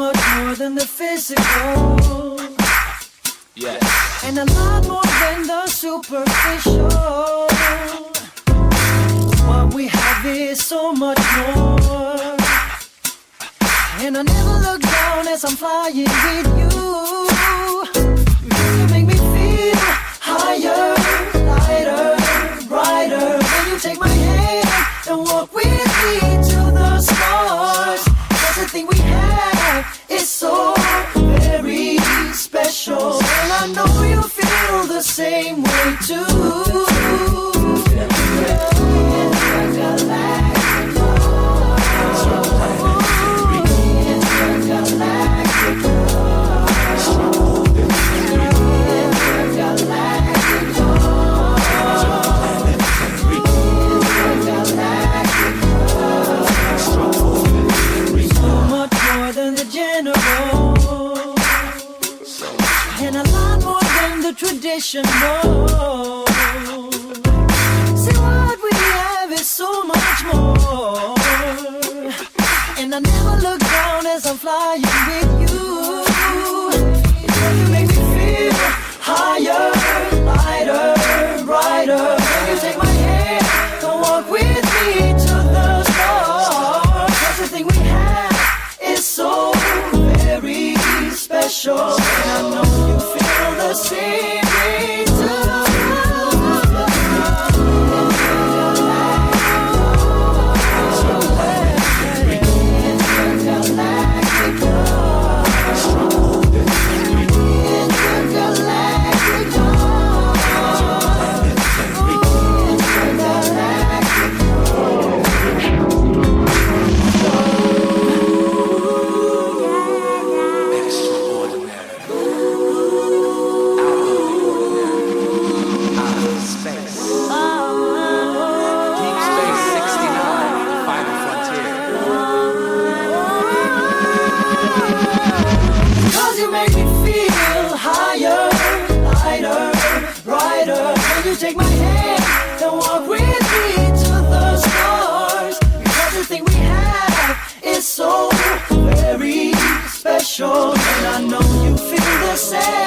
much more than the physical. Yeah. And a lot more than the superficial. What we have is so much more. And I never look down as I'm flying with you. You make me feel higher, lighter, brighter. When you take my hand and walk with me to the stars. Cause the thing we have is so very special. And I know you feel the same way too. And a lot more than the traditional. See, what we have is so much more. And I never look down as I'm flying with you. You make me feel higher, lighter, brighter. When you take my hand, come walk with me to the stars. 'Cause the thing we have is so very special. And I know you feel the same way too. You take my hand and walk with me to the stars. Because the thing we have is so very special. And I know you feel the same.